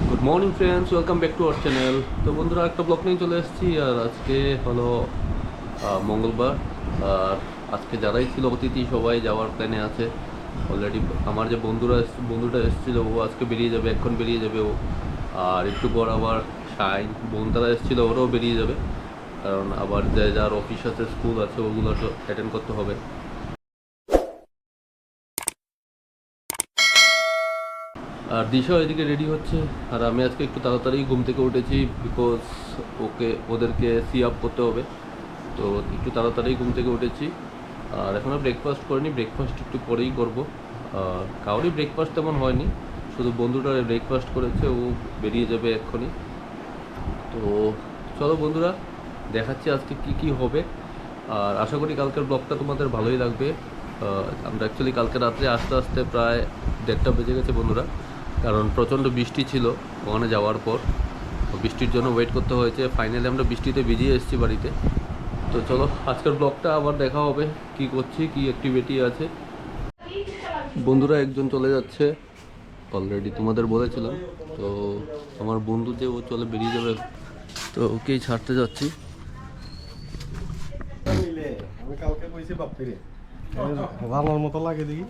Good morning friends, welcome back to our channel. তো বন্ধুরা, একটা ব্লগ নিয়ে চলে এসেছি। আর আজকে হলো মঙ্গলবার। আর আজকে যারাই ছিল অতিথি সবাই যাওয়ার প্ল্যানে আছে অলরেডি। আমার যে বন্ধুটা এসেছিলো ও আজকে বেরিয়ে যাবে, এখন বেরিয়ে যাবে ও। আর একটু পর আবার শাইন বোন তারা এসেছিলো, ওরাও বেরিয়ে যাবে, কারণ আবার যে যার অফিস আছে, স্কুল আছে, ওগুলো তো অ্যাটেন্ড করতে হবে। আর দিশাও এদিকে রেডি হচ্ছে। আর আমি আজকে একটু তাড়াতাড়ি ঘুম থেকে উঠেছি, বিকজ ওদেরকে সি আপ করতে হবে। তো একটু তাড়াতাড়ি ঘুম থেকে উঠেছি। আর এখনও ব্রেকফাস্ট করিনি, ব্রেকফাস্ট একটু পরেই করবো। কারোরই ব্রেকফাস্ট তেমন হয়নি, শুধু বন্ধুটা ব্রেকফাস্ট করেছে, ও বেরিয়ে যাবে এক্ষুনি। তো চলো বন্ধুরা, দেখাচ্ছি আজকে কি কি হবে। আর আশা করি কালকের ব্লগটা তোমাদের ভালোই লাগবে। আমরা অ্যাকচুয়ালি কালকে রাত্রে আস্তে আস্তে প্রায় 1:30 বেজে গেছে বন্ধুরা, কারণ প্রচণ্ড বৃষ্টি ছিল ওখানে যাওয়ার পর। বৃষ্টির জন্য ওয়েট করতে হয়েছে, ফাইনালি আমরা বৃষ্টিতে ভিজিয়ে এসেছি বাড়িতে। তো চলো আজকের ব্লগটা আবার দেখা হবে, কি করছি, কি অ্যাক্টিভিটি আছে। বন্ধুরা একজন চলে যাচ্ছে অলরেডি, তোমাদের বলেছিলাম। তো আমার বন্ধু যে ও চলে বেরিয়ে যাবে, তো ওকেই ছাড়তে যাচ্ছি। আমি কালকে কইছি বাপ্পিরে রান্নার মতো লাগে দেখি।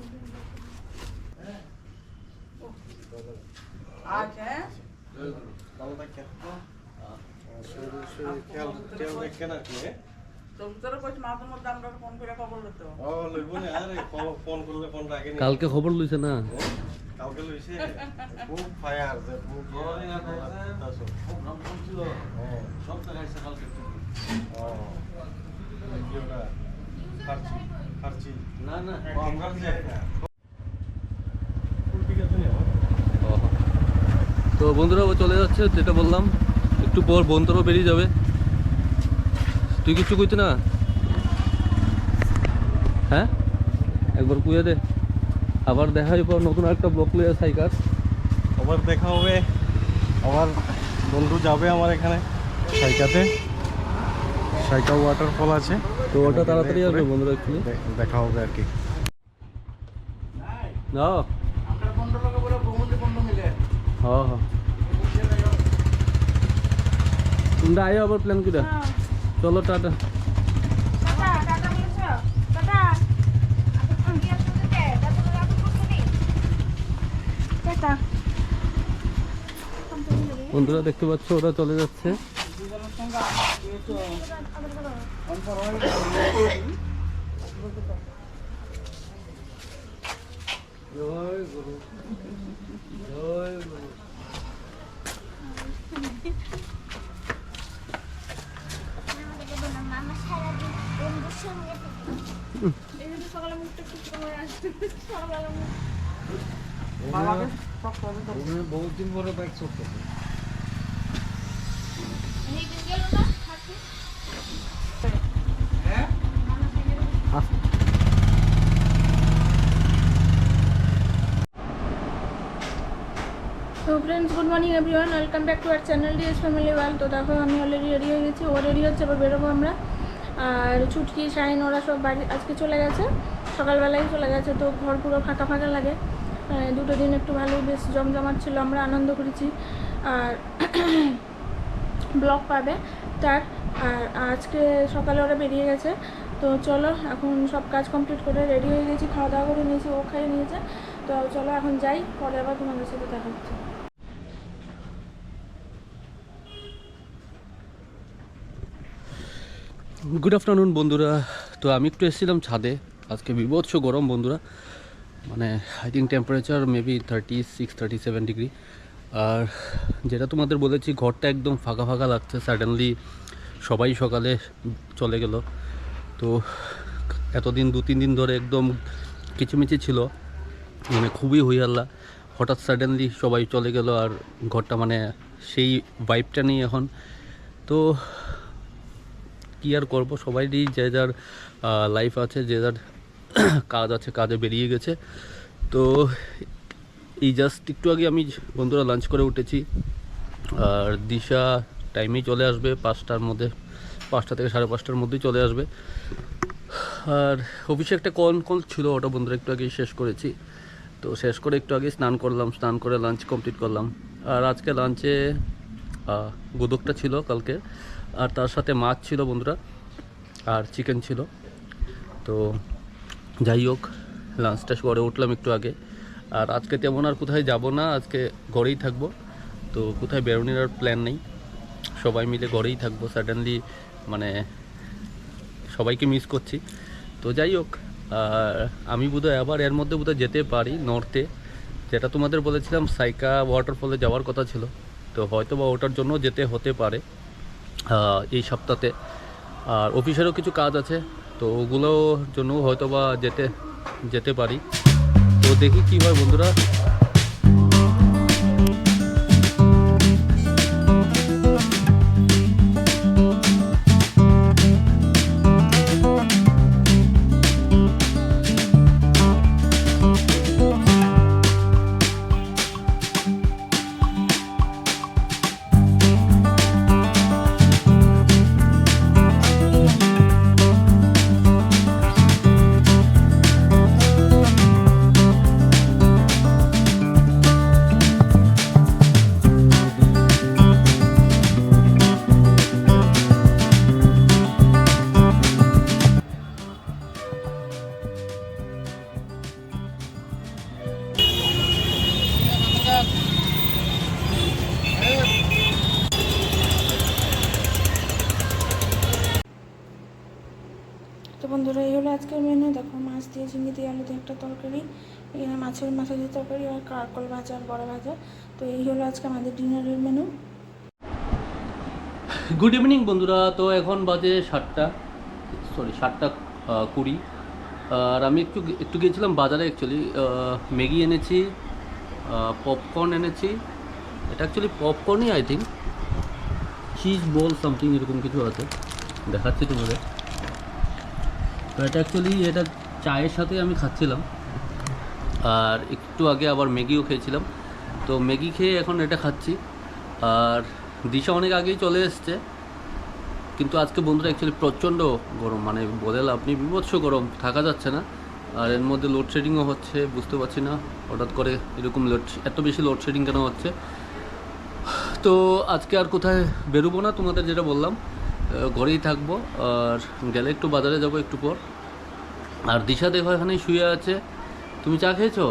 কালকে খবর লইছে না? কালকে লইছে খুব ফায়ার যে খুব সব দেখাইছে কালকে। না না তো বন্ধুরা ও চলে যাচ্ছে, যেটা বললাম একটু পর বন্ধুরাও বেরিয়ে যাবে। তুই কিছু কইতে না? হ্যাঁ, একবার কুয়ে দে, আবার দেখা হবে নতুন একটা ব্লক লইয়া সাইকার। আবার দেখা হবে, আমার বন্ধু যাবে আমার এখানে সাইকাতে, সাইকা ওয়াটারফল আছে, তো ওটা তাড়াতাড়ি আসবে বন্ধুরা, একটু দেখা হবে আর কি। না হ্যাঁ হ্যাঁ, তোমরা আয়ো আবার প্ল্যান করে। চলো টাটা। বন্ধুরা দেখতে পাচ্ছ ওরা চলে যাচ্ছে। জয় গুরু, জয় গুরু। বহুত দিন পরে বাইক চড়তেছে। তো friends, good morning everyone, welcome back to our channel DS family world. তো দেখো আমি অলরেডি রেডি হয়ে গেছি, ও রেডি হচ্ছে, এবার বেরোবো আমরা। আর ছুটকি শাইন ওরা সব বাড়ি আজকে চলে গেছে, সকালবেলায় চলে গেছে। তো ঘর পুরো ফাঁকা ফাঁকা লাগে। দুটো দিন একটু ভালোই বেশ জমজমাট ছিল, আমরা আনন্দ করেছি। আর ব্লগ পাবে তার। আর আজকে সকালে ওরা বেরিয়ে গেছে। তো চলো এখন সব কাজ কমপ্লিট করে রেডি হয়ে গেছি, খাওয়া দাওয়া করে নিয়েছি, ও খাইয়ে নিয়েছে। তো চলো এখন যাই, পরে আবার তোমাদের সাথে দেখা হচ্ছে। গুড আফটারনুন বন্ধুরা। তো আমি একটু এসেছিলাম ছাদে, আজকে বিভৎস গরম বন্ধুরা, মানে I think temperature maybe 36-37 degree. আর যেটা তোমাদের বলেছি, ঘরটা একদম ফাঁকা ফাঁকা লাগছে। সাডেনলি সবাই সকালে চলে গেল। তো এতদিন 2-3 দিন ধরে একদম কিচিমিচি ছিল, মানে খুবই হইহাল্লা। হঠাৎ সাডেনলি সবাই চলে গেল, আর ঘরটা মানে সেই ভাইবটা নেই এখন। তো কী আর করবো, সবাইরই যে যার লাইফ আছে, যে যার কাজ আছে, কাজে বেরিয়ে গেছে। তো এই জাস্ট একটু আগে আমি বন্ধুরা লাঞ্চ করে উঠেছি। আর দিশা টাইমেই চলে আসবে, 5টার মধ্যে, 5টা থেকে 5:30টার মধ্যেই চলে আসবে। আর অফিসে একটা কল ছিল, ওটা বন্ধুরা একটু আগে শেষ করেছি। তো শেষ করে একটু আগে স্নান করলাম, স্নান করে লাঞ্চ কমপ্লিট করলাম। আর আজকে লাঞ্চে গোদকটা ছিল কালকে, আর তার সাথে মাছ ছিল বন্ধুরা, আর চিকেন ছিল। তো যাই হোক, লাঞ্চটা করে উঠলাম একটু আগে। আর আজকে তেমন আর কোথায় যাব না, আজকে ঘরেই থাকবো। তো কোথায় বেরোনোর আর প্ল্যান নেই, সবাই মিলে ঘরেই থাকবো। সাডেনলি মানে সবাইকে মিস করছি। তো যাই হোক, আমি বোধহয় আবার এর মধ্যে বোধহয় যেতে পারি নর্থে, যেটা তোমাদের বলেছিলাম সাইকা ওয়াটারফলে যাওয়ার কথা ছিল। তো হয়তো বা ওটার জন্য যেতে হতে পারে এই সপ্তাহে। আর অফিসেরও কিছু কাজ আছে, তো ওগুলোর জন্য হয়তো বা যেতে পারি। তো দেখি কী হয় বন্ধুরা। তো বন্ধুরা, এই হলো আজকের মেনু। দেখো, মাছ দিয়ে, ঝিঙে দিয়ে, আলু দিয়ে একটা তরকারি, এখানে মাছের মাথা দিয়ে তরকারি, আর কারকল ভাজা আর বড়া ভাজা। তো এই হলো আজকে আমাদের ডিনারের মেনু। গুড ইভিনিং বন্ধুরা। তো এখন বাজে 7:20। আর আমি একটু গিয়েছিলাম বাজারে। অ্যাকচুয়ালি ম্যাগি এনেছি, পপকর্ন এনেছি। এটা অ্যাকচুয়ালি পপকর্নই I think, cheese ball something এরকম কিছু আছে, দেখাচ্ছি তোমাদের। তো এটা অ্যাকচুয়ালি এটা চায়ের সাথে আমি খাচ্ছিলাম। আর একটু আগে আবার ম্যাগিও খেয়েছিলাম। তো ম্যাগি খেয়ে এখন এটা খাচ্ছি। আর দিশা অনেক আগেই চলে এসছে, কিন্তু আজকে বন্ধুরা অ্যাকচুয়ালি প্রচণ্ড গরম, মানে বলে আপনি বিভৎস গরম, থাকা যাচ্ছে না। আর এর মধ্যে লোডশেডিংও হচ্ছে, বুঝতে পারছি না হঠাৎ করে এরকম এত বেশি লোডশেডিং কেন হচ্ছে। তো আজকে আর কোথায় বেরোবো না, তোমাদের যেটা বললাম, ঘরেই থাকবো। আর গেলে একটু বাজারে যাব একটু পর। আর দিশা দেখো এখানেই শুয়ে আছে। তুমি চা খেয়েছো?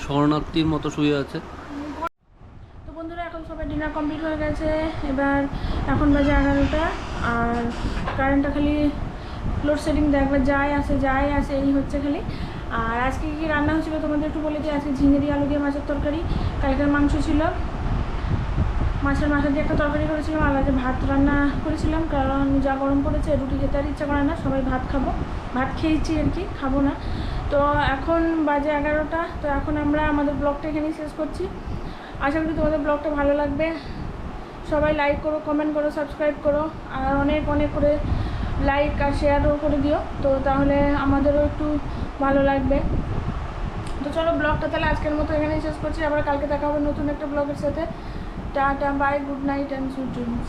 শরণার্থীর মতো শুয়ে আছে। তো বন্ধুরা, এখন সবাই ডিনার কমপ্লিট হয়ে গেছে। এবার এখন বাজে 11টা। আর কারেন্টটা খালি লোডশেডিং দেয়, একবার যায় আসে এই হচ্ছে খালি। আর আজকে কী রান্না হয়েছিল তোমাদের একটু বলে দিই। আজকে ঝিঙে দিয়ে, আলু দিয়ে মাছের তরকারি, কালকের মাংস ছিল, মাছের মাথা দিয়ে একটা তরকারি করেছিলাম, আর আজকে ভাত রান্না করেছিলাম। কারণ যা গরম পড়েছে, রুটি খেতে আর ইচ্ছা করে না, সবাই ভাত খেয়েছি আর কি, খাবো না। তো এখন বাজে 11টা। তো এখন আমরা আমাদের ব্লগটা এখানেই শেষ করছি। আশা করি তোমাদের ব্লগটা ভালো লাগবে। সবাই লাইক করো, কমেন্ট করো, সাবস্ক্রাইব করো, আর অনেক করে লাইক আর শেয়ারও করে দিও। তো তাহলে আমাদেরও একটু ভালো লাগবে। তো চলো, ব্লগটা তাহলে আজকের মতো এখানেই শেষ করছি। আবার কালকে দেখা হবে নতুন একটা ব্লগের সাথে। Tata, bye, good night and sweet dreams.